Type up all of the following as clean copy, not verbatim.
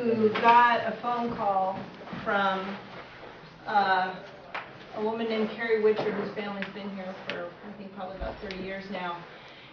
who got a phone call from a woman named Carrie Witcher, whose family's been here for, I think, probably about 30 years now.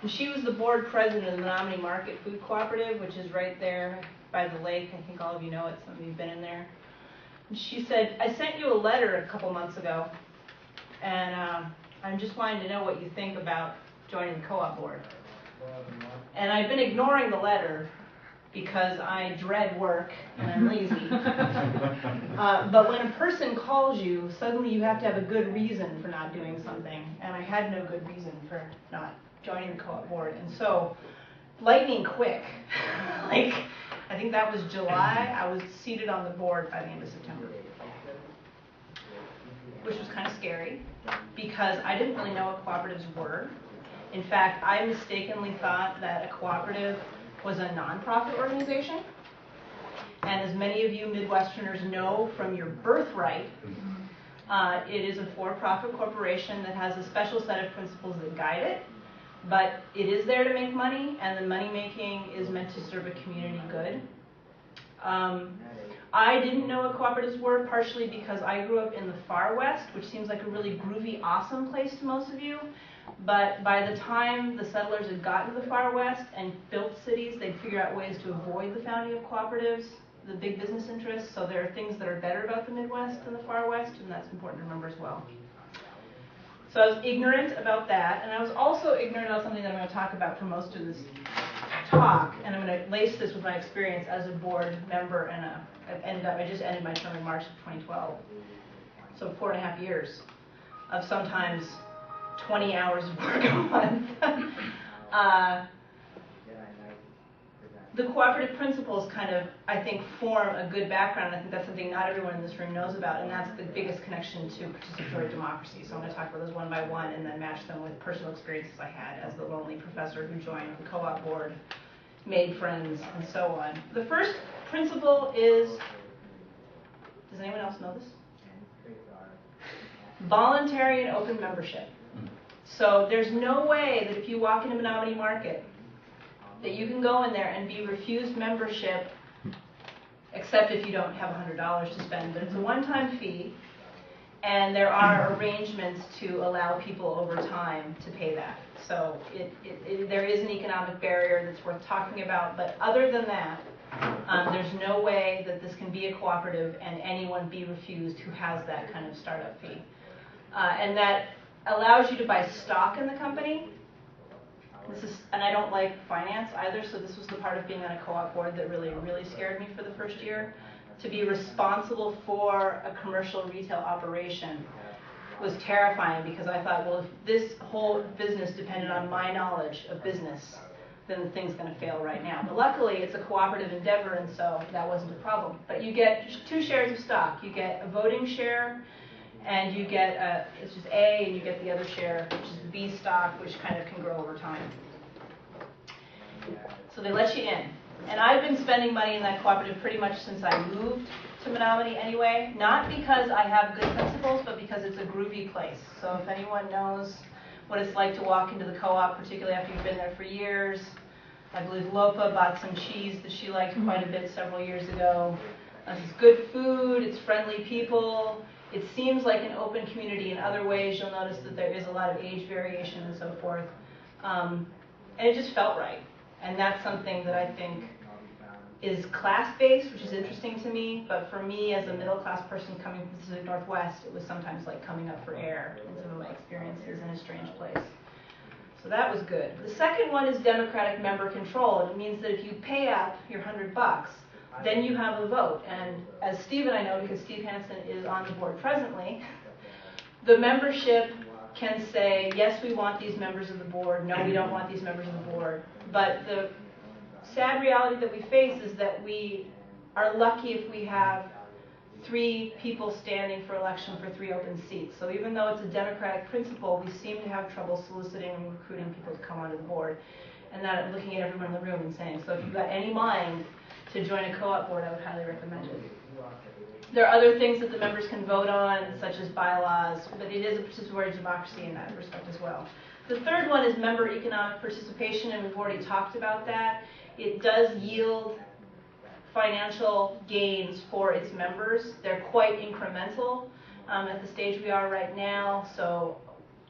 And she was the board president of the Menomonie Market Food Cooperative, which is right there by the lake. I think all of you know it. Some of you have been in there. And she said, I sent you a letter a couple months ago, and I'm just wanting to know what you think about joining the co-op board. And I've been ignoring the letter because I dread work and I'm lazy. But when a person calls you, suddenly you have to have a good reason for not doing something. And I had no good reason for not joining the co-op board. And so, lightning quick, like, I think that was July, I was seated on the board by the end of September. Which was kind of scary, because I didn't really know what cooperatives were. In fact, I mistakenly thought that a cooperative was a nonprofit organization. And as many of you Midwesterners know from your birthright, it is a for-profit corporation that has a special set of principles that guide it. But it is there to make money, and the money making is meant to serve a community good. I didn't know what cooperatives were, partially because I grew up in the far west, which seems like a really groovy, awesome place to most of you. But by the time the settlers had gotten to the far west and built cities, they'd figure out ways to avoid the founding of cooperatives, the big business interests. So there are things that are better about the Midwest than the far west, and that's important to remember as well. So I was ignorant about that, and I was also ignorant about something that I'm going to talk about for most of this talk, and I'm going to lace this with my experience as a board member, and I just ended my term in March of 2012. So 4.5 years of sometimes 20 hours of work a month. The cooperative principles kind of, I think, form a good background. I think that's something not everyone in this room knows about, and that's the biggest connection to participatory democracy. So I'm going to talk about those one by one and then match them with personal experiences I had as the lonely professor who joined the co-op board, made friends, and so on. The first principle is, does anyone else know this? Voluntary and open membership. So there's no way that if you walk into Menomonie Market that you can go in there and be refused membership, except if you don't have $100 to spend. But it's a one-time fee, and there are arrangements to allow people over time to pay that. So there is an economic barrier that's worth talking about, but other than that, there's no way that this can be a cooperative and anyone be refused who has that kind of startup fee. And that allows you to buy stock in the company. And I don't like finance either, so this was the part of being on a co-op board that really, really scared me for the first year. To be responsible for a commercial retail operation was terrifying, because I thought, well, if this whole business depended on my knowledge of business, then the thing's going to fail right now. But luckily, it's a cooperative endeavor, and so that wasn't a problem. But you get 2 shares of stock. You get a voting share, and you get, it's just A, and you get the other share, which is the B stock, which kind of can grow over time. So they let you in. And I've been spending money in that cooperative pretty much since I moved to Menomonie anyway, not because I have good principles, but because it's a groovy place. So if anyone knows what it's like to walk into the co-op, particularly after you've been there for years, I believe Lopa bought some cheese that she liked quite a bit several years ago. It's good food, it's friendly people. It seems like an open community in other ways. You'll notice that there is a lot of age variation and so forth. And it just felt right. And that's something that I think is class-based, which is interesting to me. But for me, as a middle-class person coming from the Pacific Northwest, it was sometimes like coming up for air in some of my experiences in a strange place. So that was good. The second one is democratic member control. And it means that if you pay up your $100, then you have a vote. And as Steve and I know, because Steve Hansen is on the board presently, the membership can say, yes, we want these members of the board. No, we don't want these members of the board. But the sad reality that we face is that we are lucky if we have 3 people standing for election for 3 open seats. So even though it's a democratic principle, we seem to have trouble soliciting and recruiting people to come onto the board. And that I'm looking at everyone in the room and saying, so if you've got any mind to join a co-op board, I would highly recommend it. There are other things that the members can vote on, such as bylaws, but it is a participatory democracy in that respect as well. The third one is member economic participation, and we've already talked about that. It does yield financial gains for its members. They're quite incremental at the stage we are right now. So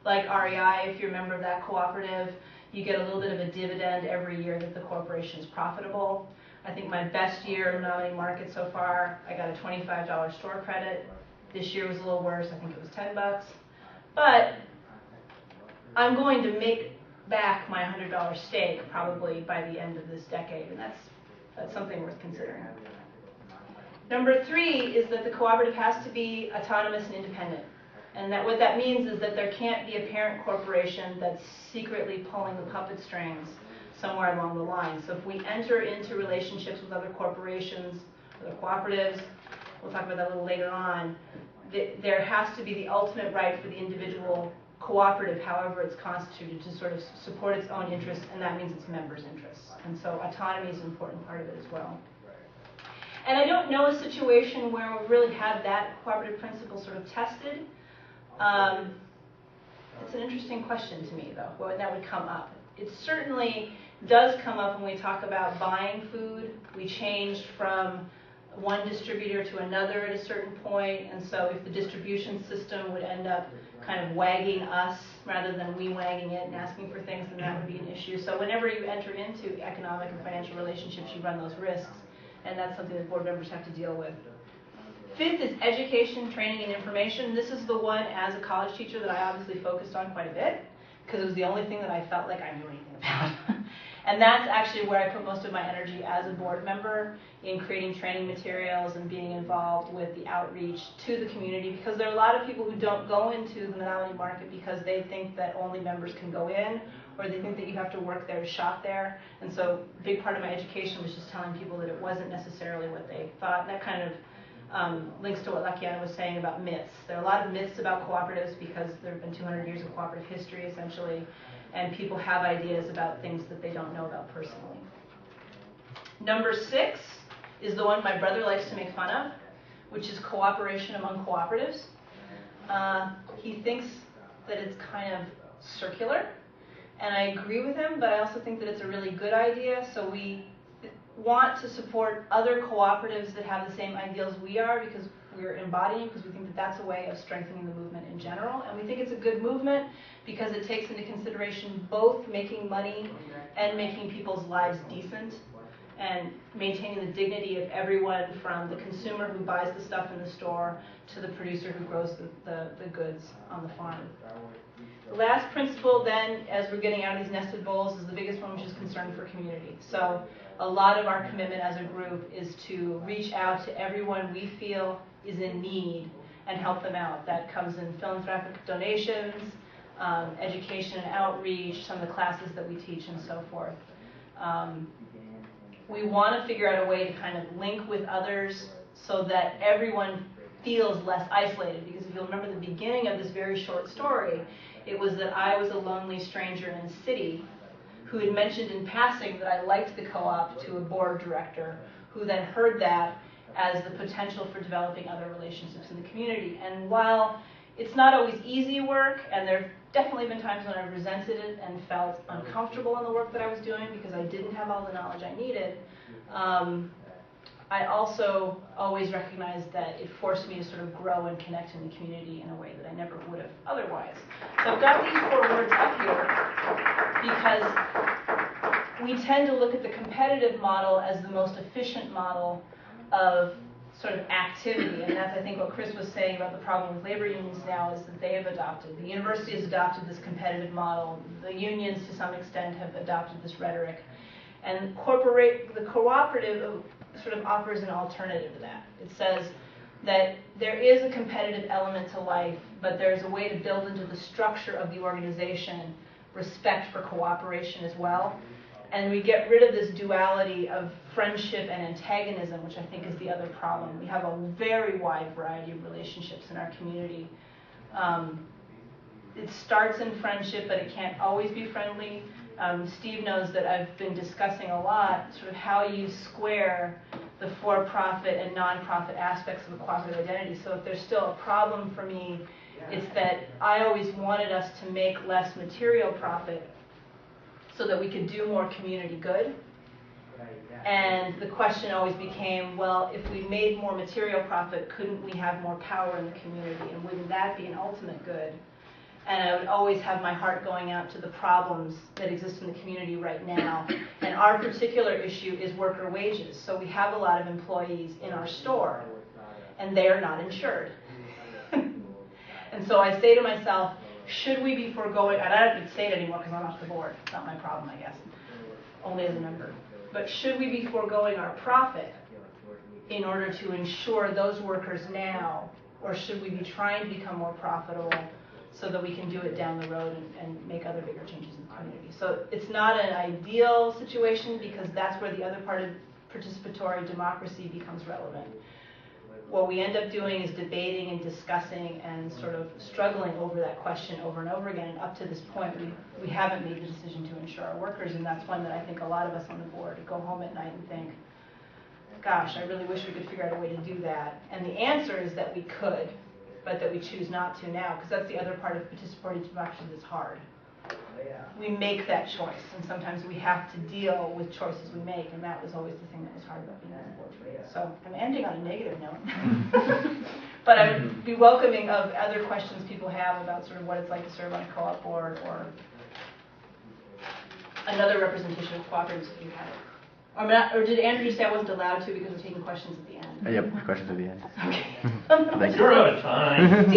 like REI, if you're a member of that cooperative, you get a little bit of a dividend every year that the corporation is profitable. I think my best year in Menomonie Market so far, I got a $25 store credit. This year was a little worse. I think it was $10. But I'm going to make back my $100 stake probably by the end of this decade, and that's something worth considering. Number 3 is that the cooperative has to be autonomous and independent. And that what that means is that there can't be a parent corporation that's secretly pulling the puppet strings somewhere along the line. So if we enter into relationships with other corporations, other cooperatives, we'll talk about that a little later on, there has to be the ultimate right for the individual cooperative, however it's constituted, to sort of support its own interests, and that means its members' interests. And so autonomy is an important part of it as well. And I don't know a situation where we really had that cooperative principle sort of tested. It's an interesting question to me, though, when that would come up. It certainly does come up when we talk about buying food. We changed from one distributor to another at a certain point, and so if the distribution system would end up kind of wagging us rather than we wagging it and asking for things, then that would be an issue. So whenever you enter into economic and financial relationships, you run those risks, and that's something that board members have to deal with. 5th is education, training, and information. This is the one, as a college teacher, that I obviously focused on quite a bit, because it was the only thing that I felt like I knew anything about. And that's actually where I put most of my energy as a board member, in creating training materials and being involved with the outreach to the community, because there are a lot of people who don't go into the Menomonie Market because they think that only members can go in, or they think that you have to work there to shop there. And so a big part of my education was just telling people that it wasn't necessarily what they thought. And that kind of links to what Lakiana was saying about myths. There are a lot of myths about cooperatives because there have been 200 years of cooperative history, essentially, and people have ideas about things that they don't know about personally. Number 6 is the one my brother likes to make fun of, which is cooperation among cooperatives. He thinks that it's kind of circular, and I agree with him, but I also think that it's a really good idea. So we want to support other cooperatives that have the same ideals we are, because we're embodying, because we think that that's a way of strengthening the movement in general. And we think it's a good movement because it takes into consideration both making money and making people's lives decent, and maintaining the dignity of everyone, from the consumer who buys the stuff in the store to the producer who grows the goods on the farm. The last principle then, as we're getting out of these nested bowls, is the biggest one, which is concern for community. So a lot of our commitment as a group is to reach out to everyone we feel is in need and help them out. That comes in philanthropic donations, education and outreach, some of the classes that we teach, and so forth. We want to figure out a way to kind of link with others so that everyone feels less isolated, because if you'll remember the beginning of this very short story, it was that I was a lonely stranger in a city who had mentioned in passing that I liked the co-op to a board director, who then heard that as the potential for developing other relationships in the community. And while it's not always easy work, and there have definitely been times when I've resented it and felt uncomfortable in the work that I was doing because I didn't have all the knowledge I needed, I also always recognized that it forced me to sort of grow and connect in the community in a way that I never would have otherwise. So I've got these 4 words up here because we tend to look at the competitive model as the most efficient model of sort of activity, and that's, I think, what Chris was saying about the problem with labor unions now, is that they have adopted, the university has adopted this competitive model, the unions to some extent have adopted this rhetoric, and the cooperative sort of offers an alternative to that. It says that there is a competitive element to life, but there's a way to build into the structure of the organization respect for cooperation as well. And we get rid of this duality of friendship and antagonism, which I think is the other problem. We have a very wide variety of relationships in our community. It starts in friendship, but it can't always be friendly. Steve knows that I've been discussing a lot sort of how you square the for-profit and non-profit aspects of a cooperative identity. So if there's still a problem for me, it's that I always wanted us to make less material profit so that we could do more community good. And the question always became, well, if we made more material profit, couldn't we have more power in the community? And wouldn't that be an ultimate good? And I would always have my heart going out to the problems that exist in the community right now. And our particular issue is worker wages. So we have a lot of employees in our store, and they are not insured. And so I say to myself, should we be foregoing, and I don't even say it anymore because I'm off the board. It's not my problem, I guess, only as a member. But should we be foregoing our profit in order to insure those workers now, or should we be trying to become more profitable so that we can do it down the road and make other bigger changes in the community? So it's not an ideal situation because that's where the other part of participatory democracy becomes relevant. What we end up doing is debating and discussing and sort of struggling over that question over and over again. And up to this point, we haven't made the decision to insure our workers, and that's one that I think a lot of us on the board go home at night and think, gosh, I really wish we could figure out a way to do that. And the answer is that we could, but that we choose not to now, because that's the other part of participatory democracy that's hard. We make that choice, and sometimes we have to deal with choices we make, and that was always the thing that was hard about being on the board for you. So I'm ending on a negative note. But I would be welcoming of other questions people have about sort of what it's like to serve on a co-op board or another representation of cooperatives if you have it. Or did Andrew just say I wasn't allowed to because we're taking questions at the end? Yep, questions at the end. Okay. You're out of time.